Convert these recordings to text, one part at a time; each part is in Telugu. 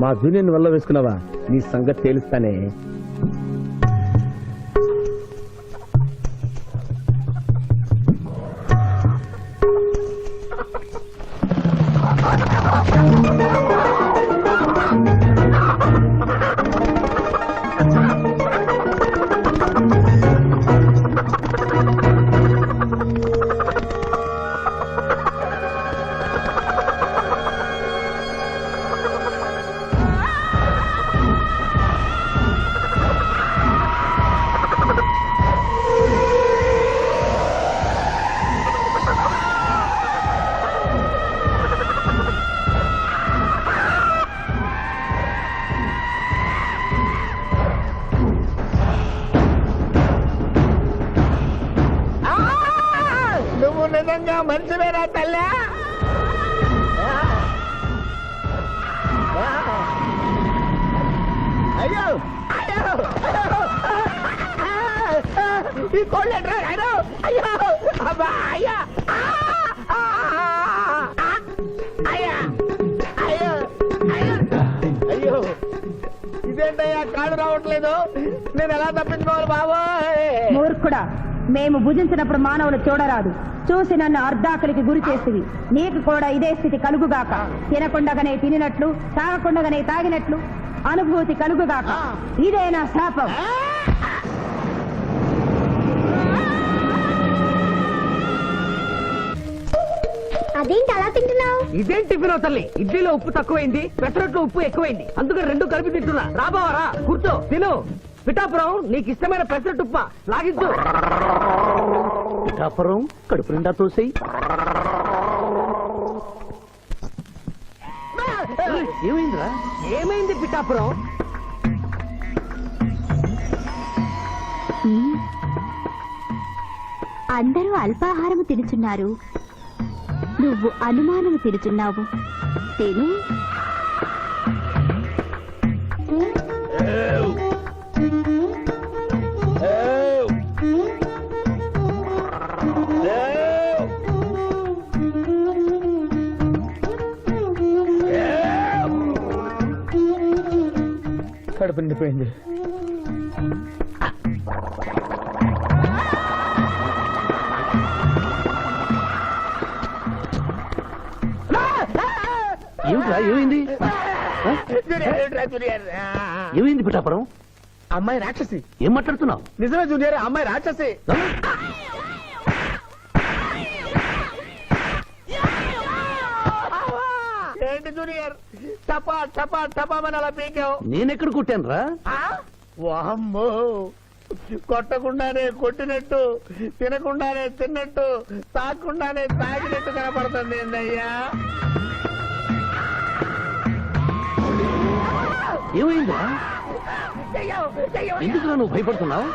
మా జూనియర్ వల్ల వేసుకున్నావా నీ సంగతి తేలుస్తానే. నిజంగా మంచివేనా తల్లా? అయ్యో అయ్యో ఈ కోళ్ళు ఎట్రా అయ్యో అయ్యో అబ్బా అయ్యా అయ్యా అయ్యో అయ్యో ఇదేంటయ్యా కాళ్ళు రావట్లేదు, నేను ఎలా తప్పించుకోవాలి బాబోయ్? మూర్ఖుడా, మేము భుజించినప్పుడు మానవులు చూడరాదు, చూసి నన్ను అర్ధాకలికి గురి చేసివి. నీకు కూడా ఇదే స్థితి కలుగుగాక. తినకుండగానే తినినట్లు, తాగకుండగానే తాగినట్లు అనుభూతి కలుగుగాక. ఇదే నా శాపం. అదేంటి అలా తింటున్నావు? ఇదేం టిఫిన్ తల్లి? ఇడ్లీలో ఉప్పు తక్కువైంది, పెసరట్లో ఉప్పు ఎక్కువైంది, అందుకని రెండు కలిపి తింటున్నా. రాబావరా, కూర్చో తిను. పిఠాపురం, నీకు ఇష్టమైన పెసరట్టు ఉప్ప లాగించు. పిఠాపురం కడుపు నిండా తోసేయి. ఏమైందిరా? ఏమైంది పిఠాపురం? అందరూ అల్పాహారము తినుచున్నారు, నువ్వు అనుమానము తినుచున్నావు. తిను. కడుపు నిండిపోయింది. ఏమిట్రా ఏమైంది? ఏమైంది పిఠాపురం? అమ్మాయి రాక్షసి. ఏం మాట్లాడుతున్నావు? నిజమే జూనియర్, అమ్మాయి రాక్షసి. ఏంటి జూనియర్ టపా టపా టపామని అలా పీకావు? నేనెక్కడ కొట్టాను రా? వామ్మో, కొట్టకుండానే కొట్టినట్టు, తినకుండానే తిన్నట్టు, తాగకుండానే తాగినట్టు కనపడుతుంది ఏందయ్యా? ఏమైందా? ఎందుకు నువ్వు భయపడుతున్నావు?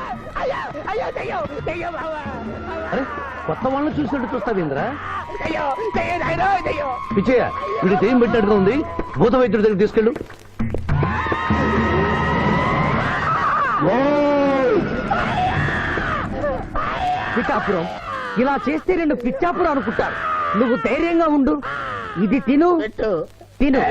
అరే, కొత్త వాళ్ళని చూసినట్టు చూస్తావేంద్రా? పిచ్చయ్య, వీడి దేం పెట్టినట్టుగా ఉంది, భూత వైద్యుడి దగ్గర తీసుకెళ్ళు. పిఠాపురం, ఇలా చేస్తే రెండు పిచ్చాపురం అనుకుంటారు. నువ్వు ధైర్యంగా ఉండు, ఇది తిను తిను.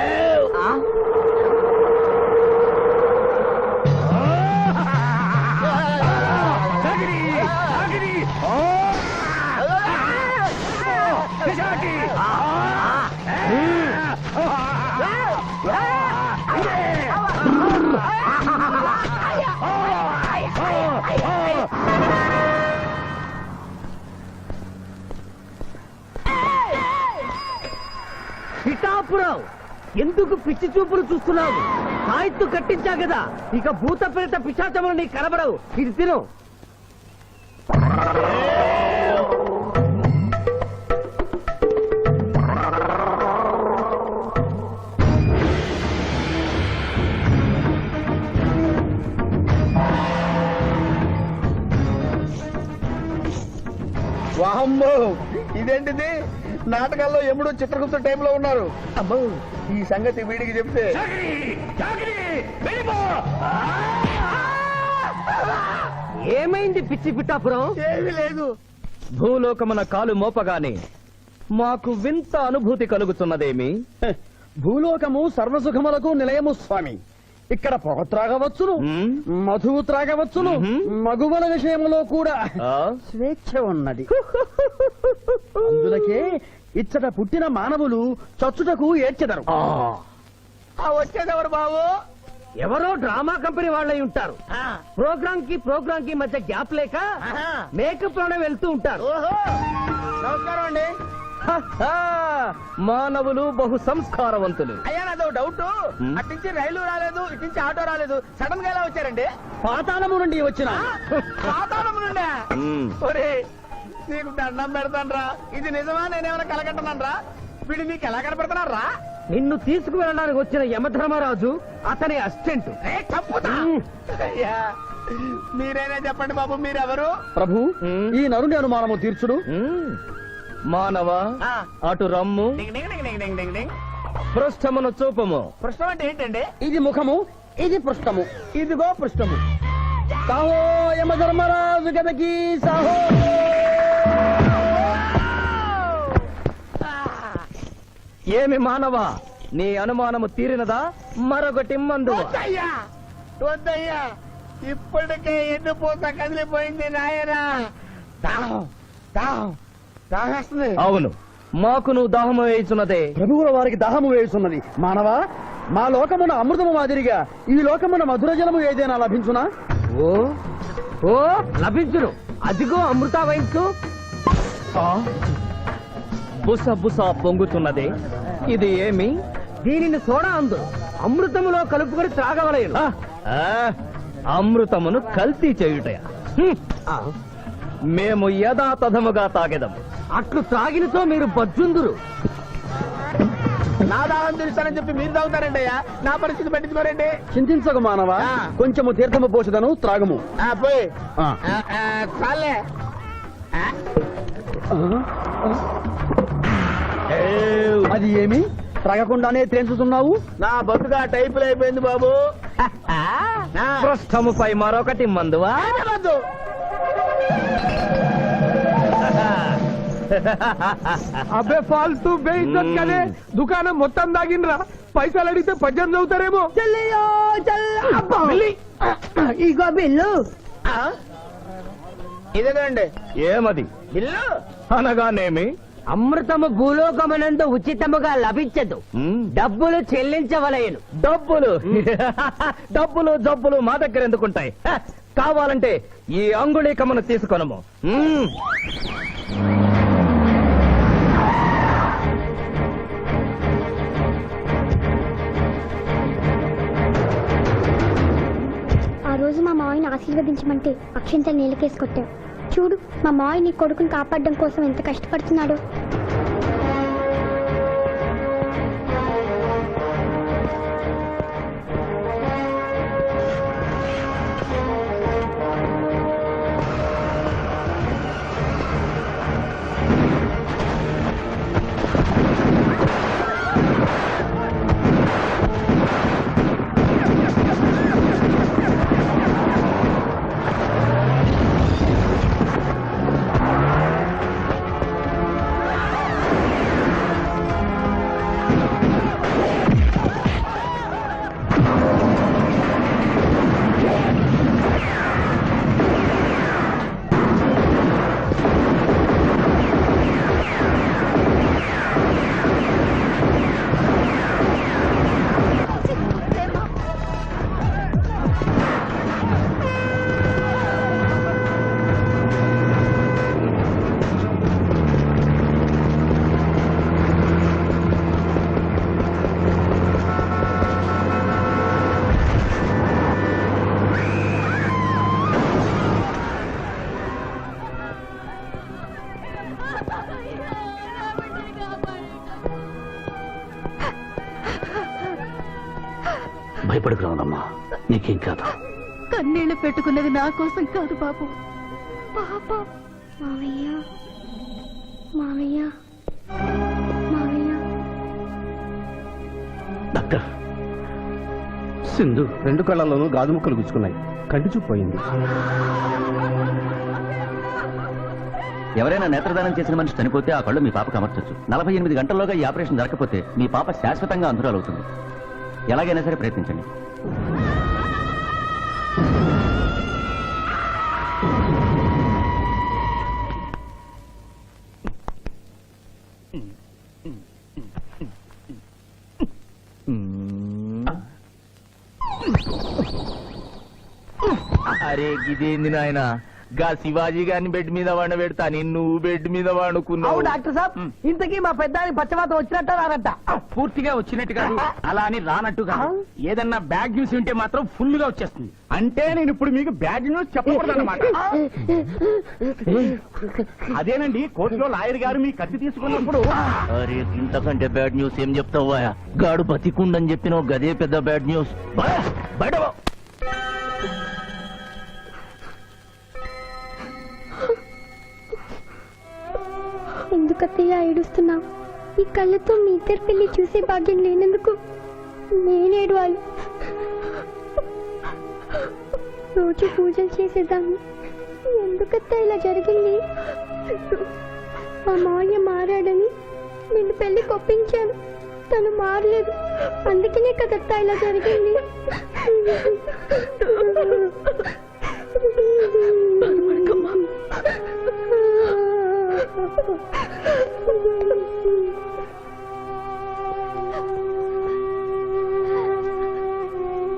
పిఠాపురం, ఎందుకు పిచ్చి చూపులు చూస్తున్నావు? సాయిత్తు కట్టించా కదా, ఇక భూత ప్రేత పిశాచములు నీకు కనబడవు. ఇది తిను. వామ్మో, ఇదేంటిది? నాటకాల్లో ఎముడు చిత్రగుప్త టైంలో ఉన్నారు. అమ్మో, ఈ సంగతి వీడికి చెప్తే. ఏమైంది పిచ్చి పిఠాపురం? ఏమీ లేదు. భూలోకమున కాలు మోపగానే మాకు వింత అనుభూతి కలుగుతున్నదేమి? భూలోకము సర్వసుఖములకు నిలయము స్వామి. ఇక్కడ పొగ త్రాగవచ్చును, మధువు త్రాగవచ్చును, మగువల విషయములో కూడా స్వేచ్ఛ ఉన్నది. అందులకే ఇచ్చట పుట్టిన మానవులు చచ్చుటకు ఏడ్చెదరు. వచ్చేదెవరు బాబు? ఎవరో డ్రామా కంపెనీ వాళ్ళై ఉంటారు. ప్రోగ్రామ్ కి మధ్య గ్యాప్ లేక మేకప్ లోనే వెళ్తూ ఉంటారు. నమస్కారం అండి. మానవులు బహు సంస్కారవంతులు. అయ్యా నాదో డౌట్, అట్నుంచి రైలు రాలేదు, ఇట్నుంచి ఆటో రాలేదు, సడన్ గా ఎలా వచ్చారండి? పాతాళము నుండి వచ్చిన. పాతాళము నుండి? ఒరే నీకు దండం పెడతానరా, ఇది నిజమా? నేనేమైనా కలగట్టనరా? వీడు నీకు ఎలా కనపడుతున్నారా? నిన్ను తీసుకువెళ్ళడానికి వచ్చిన యమధర్మరాజు అతని అసిస్టెంట్. అయ్యా మీరైనా చెప్పండి బాబు, మీరెవరు? ప్రభు, ఈ నరుని అనుమానము తీర్చుడు. మానవ అటు రమ్ము, పృష్ఠమును చూపము. పృష్ఠం అంటే ఏంటండి? ఇది ముఖము, ఇది పృష్ఠము. ఇదిగో పృష్ఠము. సాహో యమధర్మరాజు గదకి సాహో. ఏమి మానవ, నీ అనుమానము తీరినదా? మరొకటి మందు. వద్దయ్యా, వద్దయ్యా, ఇప్పటికే ఎన్ను పూత కదిలిపోయింది నాయనా. దాహం దాహం దాహేస్తుంది. అవును, మాకును దాహము వేయుచున్నదే. ప్రభువుల వారికి దాహము వేయుచున్నది. మానవ, మా లోకమున అమృతము మాదిరిగా ఈ లోకమున మధుర జలము ఏదైనా లభించునా? ఓ ఓ లభించును. అదిగో అమృత వయస్సు. బుస బుస పొంగుతున్నదే, ఇది ఏమి? దీనిని సోడా అందు అమృతములో కలుపుకొని త్రాగవలయను. అమృతమును కల్తీ చేయుటయా? మేము యథాతథముగా తాగెదము. అట్లు త్రాగినతో మీరు బజ్జుందురు. నా దాహం తెలుస్తానని చెప్పి మీరు తాగుతారండి అయ్యా. నా పరిస్థితి పట్టించుకోరండి. చింతించక మానవ, కొంచెము తీర్థము పోషదను త్రాగము. పోయి ఆ. చాలే. అది ఏమి? త్రాగకుండానే తేల్చుతున్నావు? నా బతుగా టైపులు అయిపోయింది బాబు. పృష్ఠముపై మరొకటి మందువా? వద్దు. అబ్బే ఫాల్తూ బేయిజ్జత్ కదే, దుకాణం మొత్తం దాగినరా. పైసలు అడిగితే పద్యం చదువుతారేమో. ఇగో బిల్లు. ఇదేనండి ఏమది? బిల్లు. అనగానేమి? అమృతము భూలోకమునందు ఉచితముగా లభించదు, డబ్బులు చెల్లించవలయను. డబ్బులు డబ్బులు జబ్బులు మా దగ్గర ఎందుకుంటాయి? కావాలంటే ఈ అంగుళీకమును తీసుకొనము. ఆ రోజు మా మావయ్యని ఆశీర్వదించమంటే అక్షింతలు నీళ్ళకేసి కొట్టావు. చూడు, మా మావయ్య నీ కొడుకుని కాపాడడం కోసం ఎంత కష్టపడుతున్నాడు. భయపడకు రావణమ్మా, నీకేం కాదు. కన్నీళ్లు పెట్టుకున్నది నా కోసం కాదు బాబు, పాప. మావయ్య మావయ్య మావయ్య. డాక్టర్, సింధు 2 కళ్ళల్లోనూ గాజు ముక్కలు గుచ్చుకున్నాయి, కంటి చూపు పోయింది. ఎవరైనా నేత్రదానం చేసిన మనిషి చనిపోతే ఆ కళ్ళు మీ పాపకు అమర్చొచ్చు. 48 గంటల్లోగా ఈ ఆపరేషన్ జరగకపోతే మీ పాప శాశ్వతంగా అంధురాలవుతుంది. ఎలాగైనా సరే ప్రయత్నించండి. అరే గిదేంది నాయన, గా శివాజీ గారిని బెడ్ మీద వండబెడతా, నువ్వు బెడ్ మీద అవు వండుకున్నావు. డాక్టర్ సాబ్, ఇంతకీ మా పెద్దానికి పచ్చవాతం వచ్చినట్ట రానట్ట? పూర్తిగా వచ్చినట్టు కాదు, అలా అని రానట్టు కాదు. ఏదన్నా బ్యాడ్ న్యూస్ ఉంటే మాత్రం ఫుల్ గా వచ్చేస్తుంది. అంటే నేను ఇప్పుడు మీకు బ్యాడ్ న్యూస్ చెప్పకూడదు అన్నమాట. అదేనండి, కోర్టులో లాయర్ గారు మీ కత్తి తీసుకున్నప్పుడు. అరే ఇంతకంటే బ్యాడ్ న్యూస్ ఏం చెప్తావా? గాడు బతికుండని చెప్పిన గదే పెద్ద బ్యాడ్ న్యూస్. బయట ఎందుకత్తయ్య ఏడుస్తున్నావు? ఈ కళ్ళతో మీ ఇద్దరు పెళ్లి చూసే భాగ్యం లేనందుకు నేనేడవాలి. రోజు పూజలు చేసేదాన్ని, ఎందుకత్తా ఇలా జరిగింది? మా మావయ్య మారాడని నిన్ను పెళ్లి కొప్పించాను, తను మారలేదు. అందుకనే కదత్తా ఇలా జరిగింది.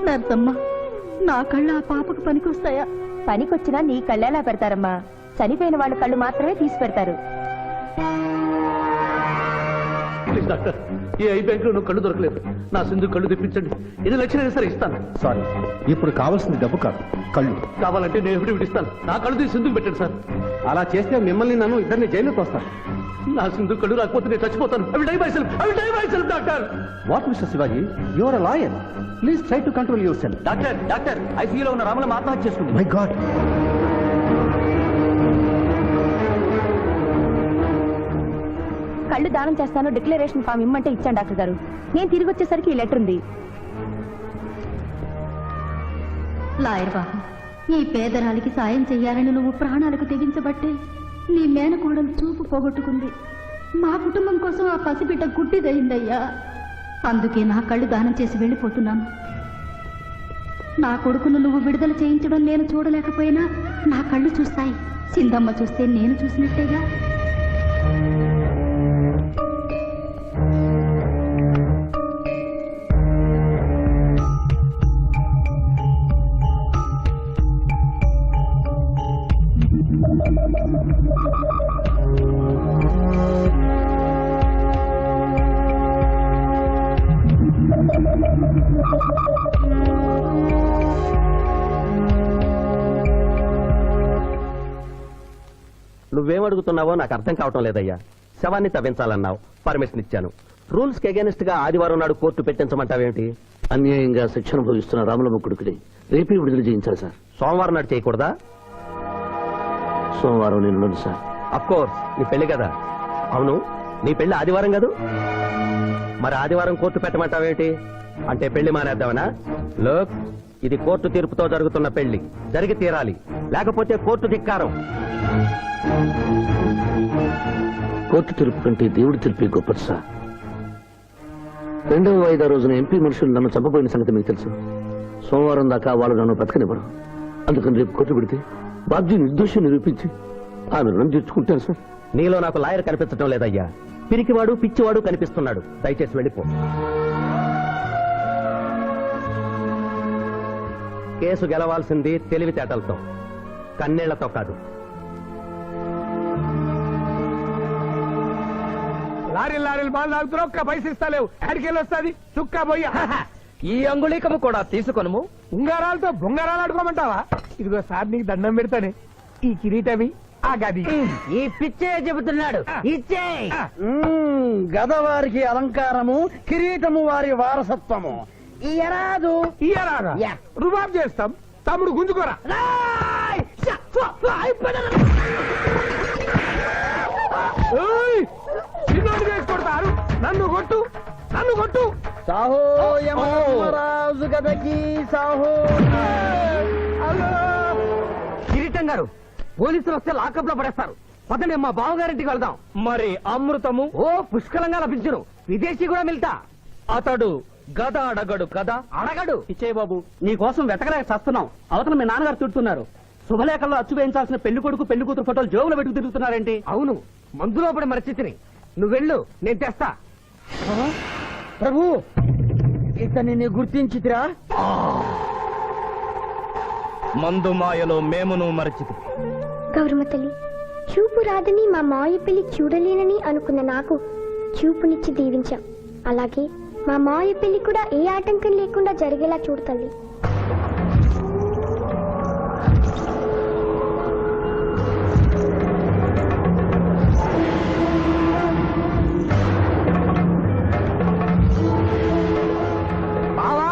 నర్సమ్మ, నా కళ్ళు ఆ పాపకు పనికొస్తాయా? పనికొచ్చినా నీ కళ్ళెలా పెడతారమ్మా? చనిపోయిన వాళ్ళ కళ్ళు మాత్రమే తీసి పెడతారు. డాక్టర్, ఈ ఐ బ్యాంక్ లో కళ్ళు దొరకలేదు. నా సింధు కళ్ళు తెప్పించండి. 8 లక్షలైనా సరే ఇస్తాను. సారీ, ఇప్పుడు కావాల్సింది డబ్బు కాదు, కళ్ళు. కావాలంటే నేను ఎప్పుడు ఇస్తాను. నా కళ్ళు తీసి సింధుకు పెట్టండి సార్. అలా చేస్తే మిమ్మల్ని నన్ను ఇద్దరిని జైలుకి వస్తాను. నా సింధు కళ్ళు రాకపోతే నేను చచ్చిపోతాను. అవి die myself doctor. What mister Shivaji, you are a lawyer, please try to control yourself. Doctor ఐసీయూలో ఉన్న రాముల ఆత్మహత్య చేసుకుంది. My god. కళ్ళు దానం చేస్తాను డిక్లరేషన్ ఫామ్ ఇమ్మంటే ఇచ్చాను డాక్టర్ గారు. నేను తిరిగి వచ్చేసరికి ఈ లెటర్ ఉంది. లాయర్ బాబు, ఈ పేదరాలికి సాయం చెయ్యాలని నువ్వు ప్రాణాలకు తెగించబట్టే నీ మేనకోడలు చూపు పోగొట్టుకుంది. మా కుటుంబం కోసం ఆ పసిబిడ్డ గుడ్డిదయిందయ్యా. అందుకే నా కళ్ళు దానం చేసి వెళ్ళిపోతున్నాను. నా కొడుకును నువ్వు విడుదల చేయించడం నేను చూడలేకపోయినా నా కళ్ళు చూస్తాయి. సిందమ్మ చూస్తే నేను చూసినట్టేగా. నువ్వేం అడుగుతున్నావో నాకు అర్థం కావటం లేదయ్యా. శవాన్ని తవ్వించాలన్నావు, పర్మిషన్ ఇచ్చాను. రూల్స్ కి అగేనిస్ట్ గా ఆదివారం నాడు కోర్టు పెట్టించమంటావేంటి? అన్యాయంగా శిక్ష అనుభవిస్తున్న రాముల ముక్కుడికి రేపే విడుదల చేయించాలి సార్. సోమవారం నాడు చేయకూడదా? సోమవారం నేను సార్. అఫ్ కోర్స్, నీ పెళ్లి కదా. అవును, నీ పెళ్లి ఆదివారం కాదు. మరి ఆదివారం కోర్టు పెట్టమంటావేంటి? అంటే పెళ్లి మానేద్దామనా? లోక్, ఇది కోర్టు తీర్పుతో జరుగుతున్న పెళ్లి, జరిగి తీరాలి, లేకపోతే కోర్టు ధిక్కారం. కోర్టు తీర్పు కంటే దేవుడి తీర్పే గొప్పది సార్. 2వ వాయిదా రోజున ఎంపీ మనుషులు నన్ను చంపబోయిన సంగతి మీకు తెలుసు. సోమవారం దాకా వాళ్ళు నన్ను బతకనివ్వరు. అందుకని రేపు కోర్టు పెడితే బాబ్జీ నిర్దోషం నిరూపించి ఆమె రుణం తీర్చుకుంటాను సార్. నీలో నాకు లాయర్ కనిపించడం లేదయ్యా. పిరికివాడు పిచ్చివాడు కనిపిస్తున్నాడు. దయచేసి వెళ్ళిపో. కేసు గెలవాల్సింది తెలివితేటలతో, కన్నీళ్లతో కాదు. లారీలు బాల్ తాగుతున్నావు, ఒక్క పైసలు ఇస్తలేవు. ఎక్కడికెళ్ళి వస్తుంది చుక్క పోయి. ఈ అంగుళీకము కూడా తీసుకొనుము. ఉంగరాలతో బొంగరాలు ఆడుకోమంటావా? ఇదిగో సార్, నీకు దండం పెడతానే. ఈ కిరీటవి, ఆ గది. ఈ పిచ్చే చెబుతున్నాడు. ఇచ్చే గదవారికి అలంకారము, కిరీటము వారి వారసత్వము. ఇయరాదు ఇయ్యరాగా రుబాబ్ చేస్తాం. తమ్ముడు గుంజుకోరా. చిన్నోడు వేసి కొడతారు. నన్ను కొట్టు. సాహో యమరాజు గదకి సాహో. కిరీటం గారు, పోలీసులు వస్తే లాకప్ లో పడేస్తారు. పదండి మా బావగారింటికి వెళ్దాం. మరి అమృతము ఓ పుష్కలంగా లభించును. విదేశీ కూడా మిల్తా. అతడు గద అడగడు కదా. అడగడు. ఇచ్చే బాబు నీ కోసం వెతకలేక చస్తున్నాం. అవతల మీ నాన్నగారు తిడుతున్నారు. శుభలేఖల్లో అచ్చు వేయించాల్సిన పెళ్లి కొడుకు పెళ్లి కూతురు ఫోటోలు జోబులో పెట్టుకు తిరుగుతున్నారేంటి? అవును, మందులో పడి మరచితిని. నువ్వు వెళ్ళు, నేను తెస్తా. ప్రభు ఇతన్ని నీ గుర్తించితిరా? మందు మాయలో మేమును మరచితి. గౌరమ్మ తల్లి, చూపు రాదని మా మావయ్య పెళ్లి చూడలేనని అనుకున్న నాకు చూపునిచ్చి దీవించాం. అలాగే మా మావయ్య పెళ్లి కూడా ఏ ఆటంకం లేకుండా జరిగేలా చూడు తల్లి. బావా,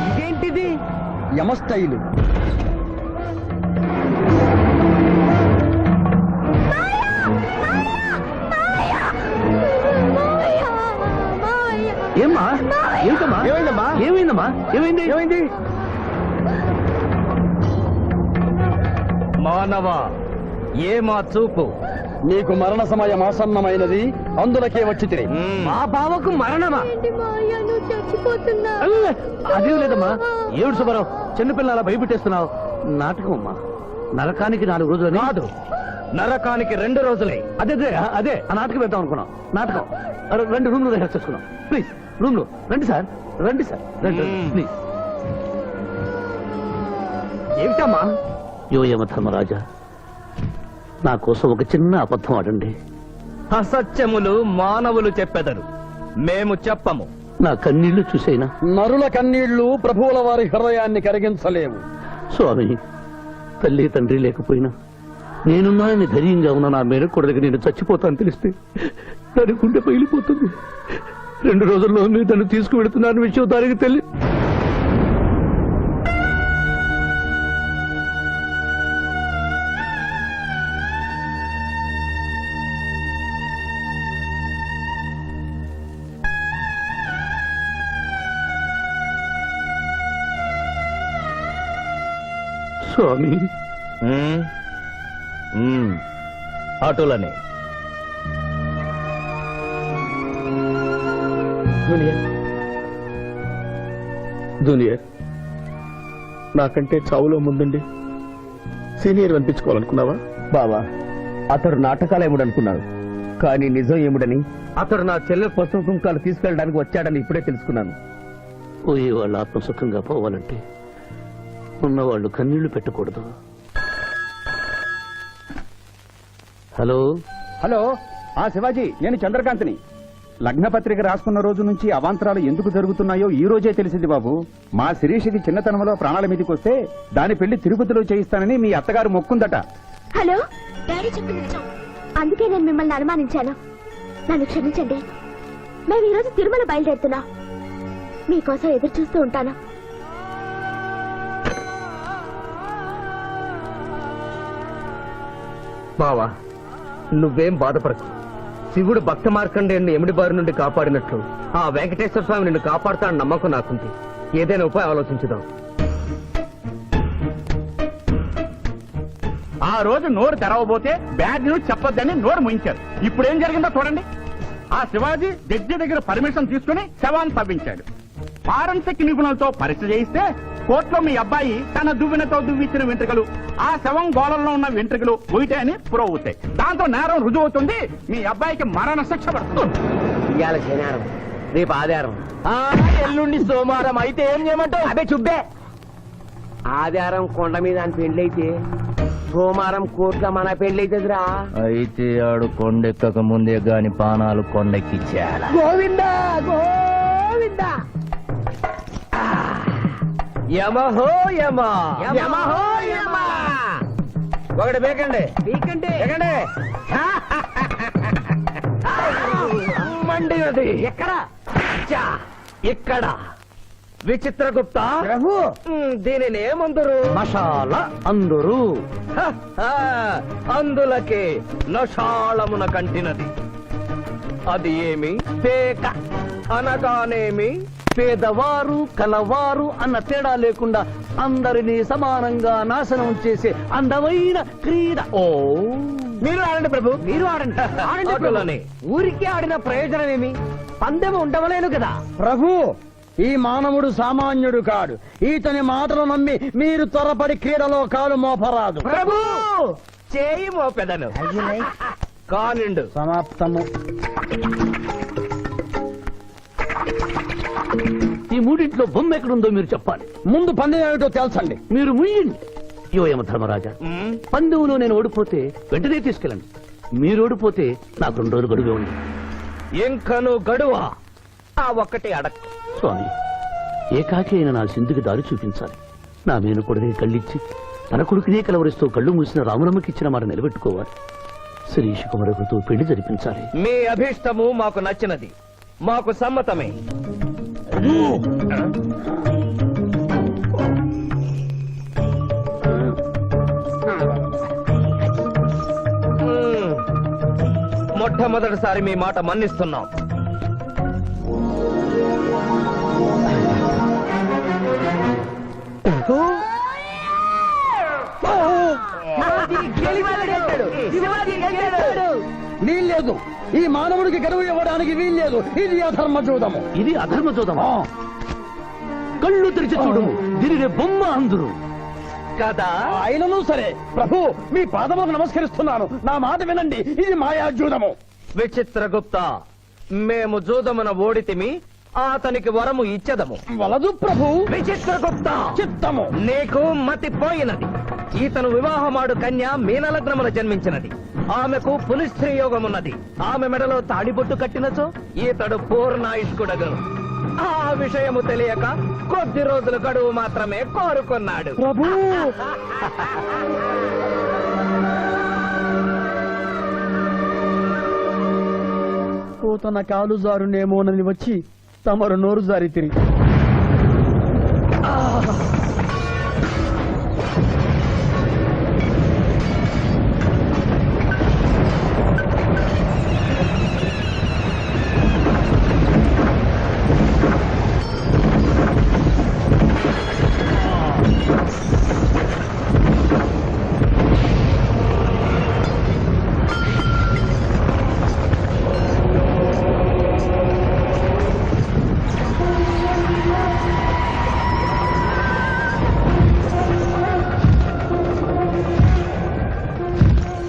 ఇదేంటిది? యమస్థైలు. ఏమ్మా? ఏమిటమ్మా? ఏమైందమ్మా? ఏమైందమ్మా? ఏమైంది? ఏమైంది? మానవ ఏ మా చూపు. నీకు మరణ సమయం ఆసన్నమైనది, అందులకే వచ్చి తిరిగి. మా బావకు మరణమా? చచ్చిపోతున్నా. అదేం లేదమ్మా. ఏడు సుబ్బారావు, చిన్నపిల్లల భయపెట్టేస్తున్నావు. నాటకం అమ్మా. నరకానికి 4 రోజులు కాదు, నరకానికి 2 రోజులే. అదే అదే అదే ఆ నాటకం వేద్దాం అనుకున్నాం. నాటకం 2 రూమ్లు రిహార్స్ చేసుకున్నాం. ప్లీజ్ రూమ్ లో రండి సార్, రండి సార్, రండి ప్లీజ్. ఏమిటమ్మా? యోయమ ధర్మరాజా, నా కోసం ఒక చిన్న అబద్ధం ఆడండి. అసత్యములు మానవులు చెప్పెదరు, మేము చెప్పము. నా కన్నీళ్లు చూసైనా. నరుల కన్నీళ్లు ప్రభువుల వారి హృదయాన్ని కరిగించలేవు. స్వామి, తల్లి తండ్రి లేకపోయినా నేనున్నానని ధైర్యంగా ఉన్న నా మేనకోడలికి నేను చచ్చిపోతాను తెలిస్తే దాని గుండె పగిలిపోతుంది. 2 రోజుల్లో మీరు తను తీసుకువెడుతున్నాను విషయం దానికి తెలియ. స్వామి, అటులనే. జూనియర్, నాకంటే చావులో ముందుండి సీనియర్ అనిపించుకోవాలనుకున్నావా? బావా, అతడు నాటకాలు ఏముడనుకున్నాడు, కానీ నిజం ఏముడని అతడు నా చెల్లె పసుపు కుంకాలు తీసుకెళ్ళడానికి వచ్చాడని ఇప్పుడే తెలుసుకున్నాను. పోయే వాళ్ళు ఆత్మసుఖంగా పోవాలంటే ఉన్నవాళ్ళు కన్నీళ్లు పెట్టకూడదు. హలో హలో, శివాజీ, నేను చంద్రకాంత్ని. లగ్న పత్రిక రాసుకున్న రోజు నుంచి అవాంతరాలు ఎందుకు జరుగుతున్నాయో ఈ రోజే తెలిసింది బాబు. మా శిరీషకి చిన్నతనంలో ప్రాణాల మీదకి వస్తే దాని పెళ్లి తిరుపతిలో చేయిస్తానని మీ అత్తగారు మొక్కుందట. హలో, డాడీ చెప్పింది నిజం. అందుకే నేను మిమ్మల్ని అనుమానించాను. నన్ను క్షమించండి. మేము ఈరోజు తిరుమల బయలుదేరుతున్నా. మీకోసం ఎదురు చూస్తూ ఉంటాను. బావా, నువ్వేం బాధపడకు. శివుడు భక్త మార్కండేయుని ఎమిడి బారి నుండి కాపాడినట్లు ఆ వెంకటేశ్వర స్వామి నిన్ను కాపాడుతాడని నమ్మకం నాకుంది. ఏదైనా ఉపాయం ఆలోచించుదాం. ఆ రోజు నోరు తెరవబోతే బ్యాడ్ న్యూస్ చెప్పొద్దని నోరు ముయించారు. ఇప్పుడు ఏం జరిగిందో చూడండి. ఆ శివాజీ జడ్జి దగ్గర పర్మిషన్ తీసుకుని శవాన్ని తవ్వించాడు. ఫారెన్సిక్ నిపుణులతో పరీక్ష చేయిస్తే కోర్టులో మీ అబ్బాయి తన దువ్వెనతో దువ్విచ్చిన వెంట్రుకలు ఆ శవం గోళంలో ఉన్న వెంట్రుకలు ఒకటే అని ప్రూవ్ అవుతాయి. దాంతో నేరం రుజువు అవుతుంది. మీ అబ్బాయికి మరణ శిక్ష పడుతుంది. ఇవాళ శనివారం, రేపు ఆదివారం, ఎల్లుండి సోమవారం అయితే ఏం చేయమంటావు? అదే చుబ్బే. ఆదివారం కొండ మీద అని పెళ్ళైతే సోమవారం కోట్ల మన పెళ్ళైతుందిరా. అయితే ఆడు కొండెక్కక ముందే గాని పానాలు కొండెక్కిచ్చేయాల. గోవిందా గోవిందా. యమహో యమ, యమహో యమ. ఒకటి బేకండి, బీకండి. బేకండి. మండినది ఎక్కడ? ఇక్కడ విచిత్రగుప్త ప్రభు దీనిని ఏమందరు మషాల అందరూ అందులకే నషాళమున కంటినది. అది ఏమి పేక అనగానేమి? పేదవారు కలవారు అన్న తేడా లేకుండా అందరినీ సమానంగా నాశనం చేసే అందమైన క్రీడ. ఓ మీరు ఆడండి ప్రభు, మీరు ఆడండి ఆడండి ప్రభు. అటులనే. ఊరికే ఆడిన ప్రయోజనం ఏమి? పందెం ఉండవలేను కదా. ప్రభు ఈ మానవుడు సామాన్యుడు కాడు. ఈతని మాటలు నమ్మి మీరు త్వరపడి క్రీడలో కాలు మోపరాదు. ప్రభు చేయి మోపెదను కానిండు. సమాప్తము. ఈ మూడింట్లో బొమ్మ ఎక్కడుందో మీరు చెప్పాలి. ముందు పందెం ఏమిటో తెలుసండి. మీరు ముయ్యండి. యోయమ ధర్మరాజా, పందెంలో నేను ఓడిపోతే వెంటనే తీసుకెళ్ళండి. మీరు ఓడిపోతే నాకు 2 రోజులు గడువే ఉంది. ఇంకను గడువా? ఆ ఒక్కటి అడక్. స్వామి, ఏకాకి అయిన నా సింధుకి దారి చూపించాలి. నా మేనకొడుకుని కళ్ళిచ్చి తన కొడుకునే కలవరిస్తూ కళ్ళు మూసిన రాములమ్మకి ఇచ్చిన మాట నిలబెట్టుకోవాలి. శిరీష్ కుమారుడితో పెళ్లి జరిపించాలి. మీ అభీష్టము మాకు నచ్చినది, మాకు సమ్మతమే. మొట్టమొదటిసారి మీ మాట మన్నిస్తున్నాం. వీల్లేదు. ఈ మానవుడికి గడువు ఇవ్వడానికి వీల్లేదు. ఇది అధర్మ చూడము. ఇది అధర్మ చూదమా? కళ్ళు తెరిచి చూడు, దీనిని బొమ్మ అందురు కదా. అయినను సరే ప్రభు, మీ పాదములకు నమస్కరిస్తున్నాను. నా మాట వినండి. ఇది మాయాజూదము. విచిత్రగుప్త, మేము జూదమున ఓడితిమి, అతనికి వరము ఇచ్చదము. వలదు ప్రభు. విచిత్రగుప్త, చిత్తము. నీకు మతి పోయినది. ఈతను వివాహమాడు కన్య మీనలగ్నమున జన్మించినది. ఆమెకు పులిస్త్రీ యోగమున్నది. ఆమె మెడలో తాడిబొట్టు కట్టినచో ఈతడు పూర్ణాయుష్కుడగను. ఆ విషయము తెలియక కొద్ది రోజుల గడువు మాత్రమే కోరుకున్నాడు. ప్రభు తన కాలు జారునేమోనని వచ్చి తమరు నోరు జారి తిరిగి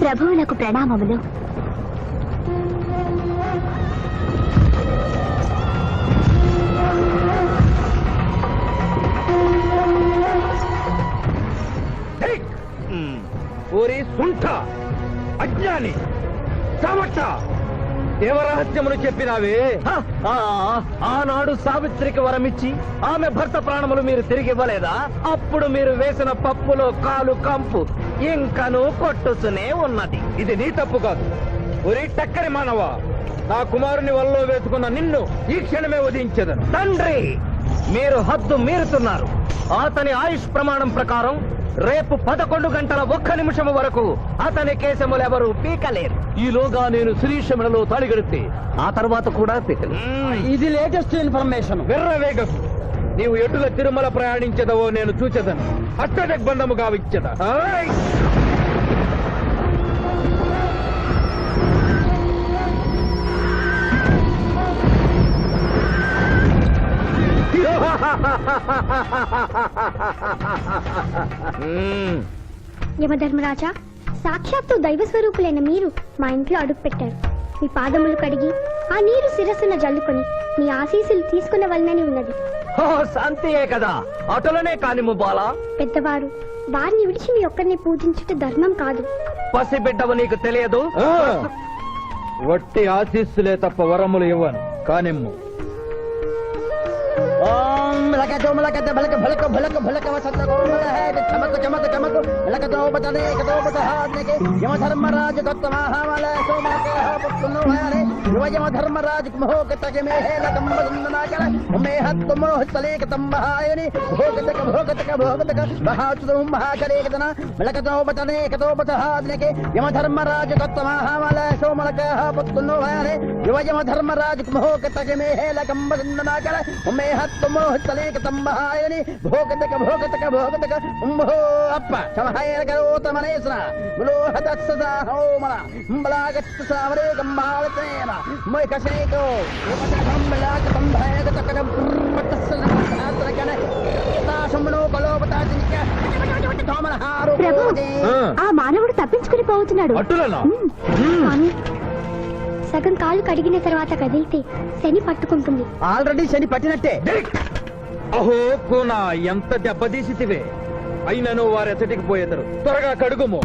ప్రభువులకు ప్రణామములు. ఊరి సుంఠ, అజ్ఞాని, సమర్థ, దేవరహస్యమును చెప్పినావే. ఆనాడు సావిత్రికి వరమిచ్చి ఆమె భర్త ప్రాణములు మీరు తిరిగి ఇవ్వలేదా? అప్పుడు మీరు వేసిన పప్పులో కాలు కంపు ఇంకను కొట్టుసునే ఉన్నది. ఇది నీ తప్పు కాదు. ఒరి టక్కరి మానవ, నా కుమారుని వల్లో వేసుకున్న నిన్ను ఈ క్షణమే వధించదను. తండ్రి, మీరు హద్దు మీరుతున్నారు. అతని ఆయుష్ ప్రమాణం ప్రకారం రేపు 11 గంటల 1 నిమిషం వరకు అతని కేశములెవరూ పీకలేరు. ఈలోగా నేను శిరీష మెడలో తాళిగడితే ఆ తర్వాత కూడా పీకలేదు. ఇది లేటెస్ట్ ఇన్ఫర్మేషన్. వెర్రవేగకు. నీవు ఎటుల తిరుమల ప్రయాణించదవో నేను చూచెదను. అష్టదిగ్బంధము గావిచ్చద. యమధర్మరాజా, సాక్షాత్తు దైవ స్వరూపులైన మీరు మా ఇంట్లో అడుగు పెట్టారు. మీ పాదములు కడిగి ఆ నీరు శిరస్సున జల్లుకొని మీ ఆశీస్సులు తీసుకునవలనని ఉన్నది. శాంతియే కదా, అటులనే కానిము బాలా. పెద్దవారు, వారిని విడిచి మీ ఒక్కరిని పూజించుట ధర్మం కాదు. పసిబిడ్డవు నీకు తెలియదు. వట్టి ఆశీస్సులే తప్ప వరములు ఇవ్వను. కానిమ్ము. ఓం मलका तो मलका ते भलक भलक भलक भलक वसंत कोमल है चमक चमक चमक मलक तो बतने कतो बत हाथ ने के यम धर्मराज दत्त महावल सो मलक पुत्नो है युव यम धर्मराज मोह के तके में है लकम बंदना कर में हत मोह तले के तम बहायनी भोगतक बहाचुद महाकरे कतना मलक तो बतने कतो बत हाथ ने के यम धर्मराज दत्त महावल सो मलक पुत्नो है युव यम धर्मराज मोह के तके में है लकम बंदना कर में हत मोह तले के तम बहायनी भोगतक उम्भो अप्प समहाय करो तमनेसना बुलो हत सदा होमना बलागत सावरे गम्मावतेन मोय कसेको उपतम बलाग संभय तकन पतसना आत्रकन ताशमनो कलोपता जिनక తోమన హారు ప్రభు ఆ మానవుడు తప్పించుకుని పోతున్నాడు అట్టులనా స్వామి సగం కాలు కడిగిన తర్వాత కదిలితే శని పట్టుకుంటుంది ఆల్రెడీ శని పట్టినట్టే అహో కూనా ఎంత దెబ్బతీసితివే అయినను వారెచ్చటికి పోయేదరు త్వరగా కడుగుము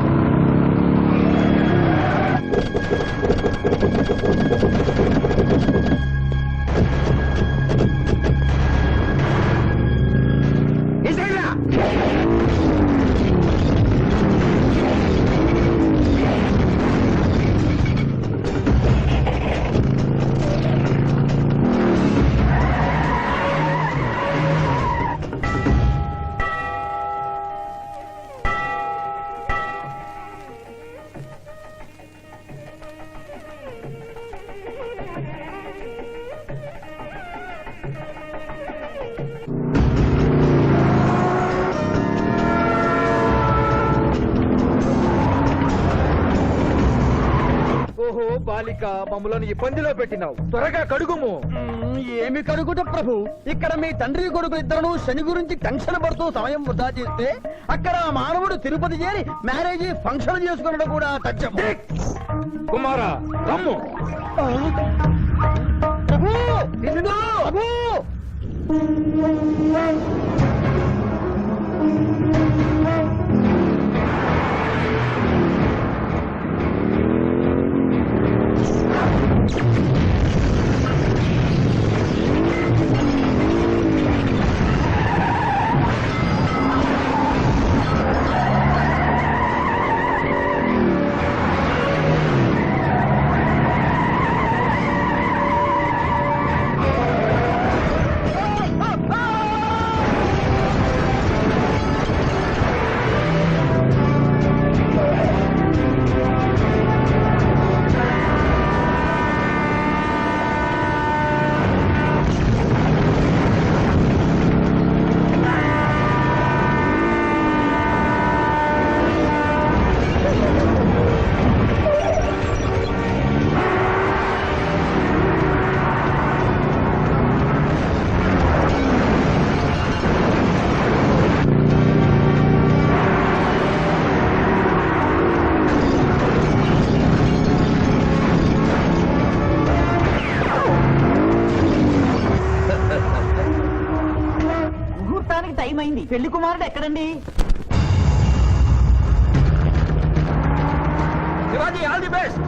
ఓహో బాలిక మమ్మలను ఇబ్బందిలో పెట్టినావు త్వరగా కడుగుము ఏమి కడుగుట ప్రభు ఇక్కడ మీ తండ్రి కొడుకు ఇద్దరు శని గురించి టెన్షన్ పడుతూ సమయం వృధా చేస్తే అక్కడ ఆ మానవుడు తిరుపతి చేరి మ్యారేజ్ ఫంక్షన్ చేసుకున్నట్టు కూడా తథ్యం కుమారా రమ్ము ప్రభు నిన్ను ప్రభు టైం అయింది పెళ్లి కుమారుడు ఎక్కడండి శివాజీ ఆల్ ది బెస్ట్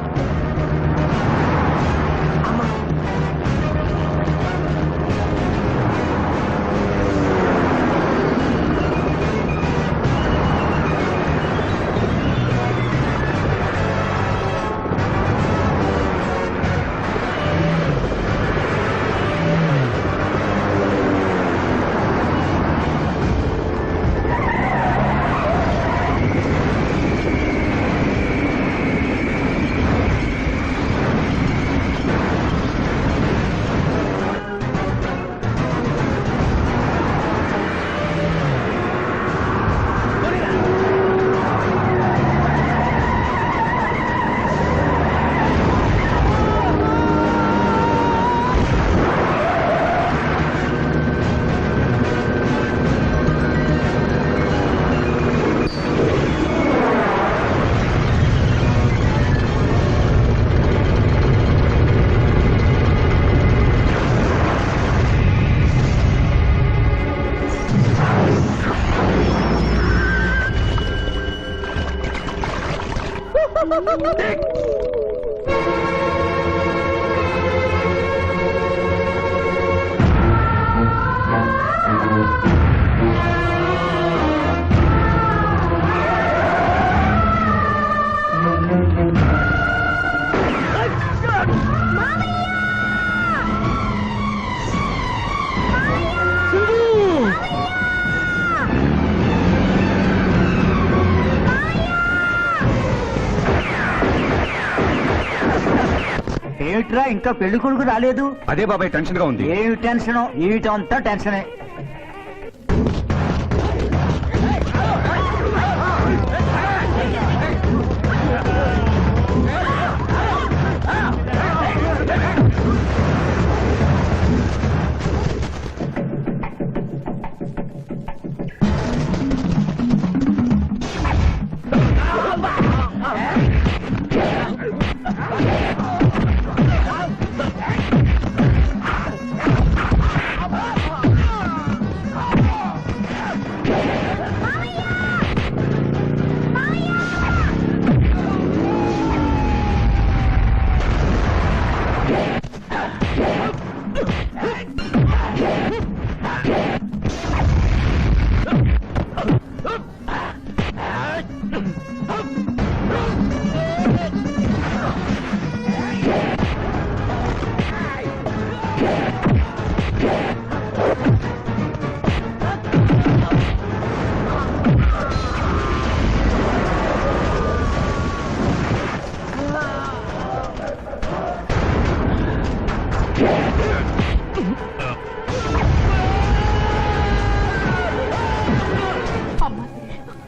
ఏమిట్రా ఇంకా పెళ్లి కొడుకు రాలేదు? అదే బాబాయ్ టెన్షన్ గా ఉంది. ఏమి టెన్షన్? ఏమిటంతా టెన్షనే.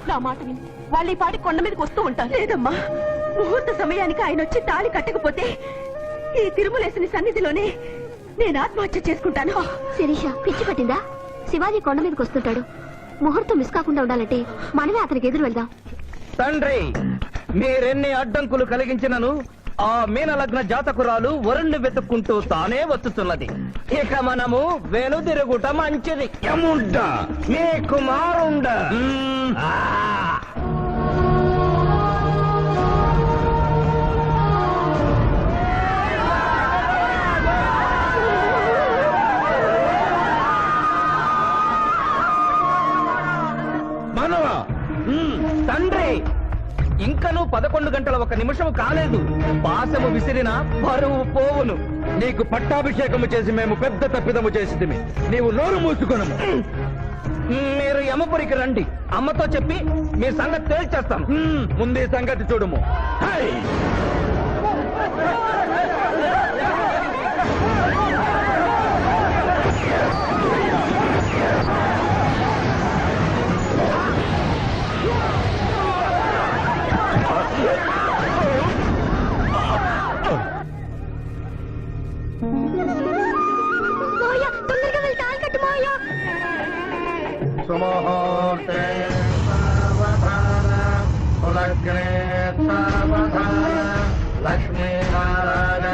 నా మాట విని వాళ్ళు ఈ పాటి కొండ మీదకి వస్తూ ఉంటారు. లేదమ్మా, ముహూర్త సమయానికి ఆయన వచ్చి తాళి కట్టకపోతే ఈ తిరుమలేసిన సన్నిధిలోనే నేను ఆత్మహత్య చేసుకుంటాను. శిరీష పిచ్చి పట్టిందా? శివాజీ కొండ మీదకి వస్తుంటాడు. ముహూర్తం మిస్ కాకుండా ఉండాలంటే మనమే అతనికి ఎదురు వెళ్దాం. తండ్రి, మీరెన్ని అడ్డంకులు కలిగించినను ఆ మీనలగ్న జాతకురాలు వరుణ్ణి వెతుక్కుంటూ తానే వచ్చుతున్నది. ఇక మనము వెనుదిరుగుట మంచిది. ఎముండ నీ కుమారుండ. మనవా? తండ్రి, ఇంకనూ 11 గంటల 1 నిమిషం కాలేదు. పాశము విసిరిన పరువు పోవును. నీకు పట్టాభిషేకము చేసి మేము పెద్ద తప్పిదము చేసిదిమి. నీవు నోరు మూసుకొనము. మీరు యమపురికి రండి. అమ్మతో చెప్పి మీ సంగతి తేల్చేస్తాం. ముందే సంగతి చూడము. హై! మావయ్య, తొందరగా వెళ్ళి తాళి కట్టు మావయ్య. సుముహూర్తే సావధాన కులగ్నే సావధాన లక్ష్మీనారాయణ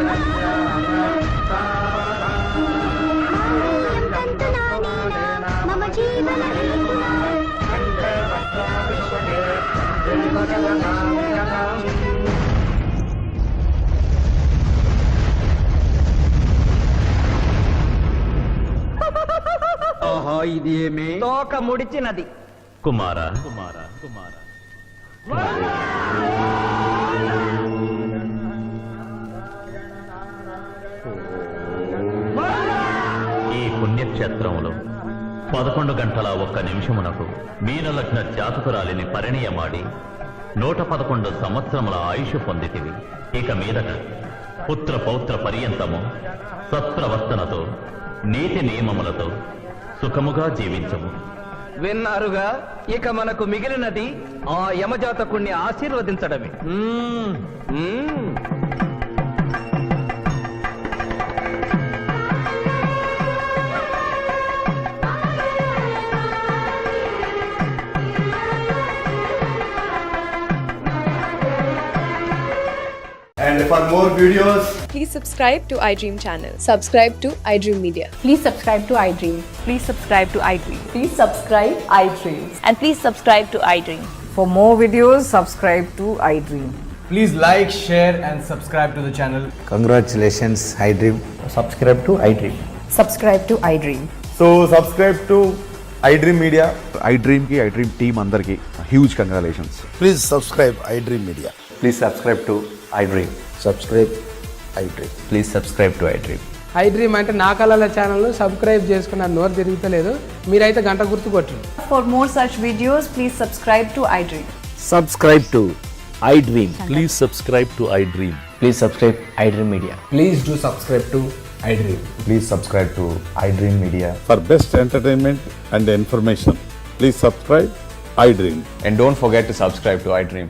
మమ జీవన ఆహా, ఇది ఏమి తోక ముడిచినది. కుమారా, ఈ పుణ్యక్షేత్రంలో 11 గంటల 1 నిమిషమునకు మీనలగ్న జాతకురాలిని పరిణయమాడి 111 సంవత్సరముల ఆయుష్ పొందితివి. ఇక మీదట పుత్ర పౌత్ర పర్యంతము సత్ప్రవర్తనతో నీతి నియమములతో సుఖముగా జీవించము. విన్నారుగా? ఇక మనకు మిగిలినది ఆ యమజాతకుణ్ణి ఆశీర్వదించడమే. And for more videos, please subscribe to iDream channel. Subscribe to iDream Media. Please subscribe to iDream. Please subscribe to iDream. Please subscribe iDream. And please subscribe to iDream. For more videos, subscribe to iDream. please like, share and subscribe to the channel. Congratulations, iDream. Subscribe to iDream. Subscribe to iDream. So subscribe to iDream Media. iDream కి iDream టీమ్ అందరికి huge congratulations. Please subscribe iDream Media. Please subscribe to iDream. Subscribe iDream. Please subscribe to iDream. iDream అంటే నా కళల ఛానల్ సబ్స్క్రైబ్ చేసుకున్న నోరు తిరుగుతలేదు. మీరైతే గంట గుర్తు కొట్టండి. For more such videos, please subscribe to iDream. Subscribe to iDream. Please subscribe to iDream. Please subscribe iDream Media. Please do subscribe to iDream. Please subscribe to iDream Media. For best entertainment and information, please subscribe iDream. And don't forget to subscribe to iDream.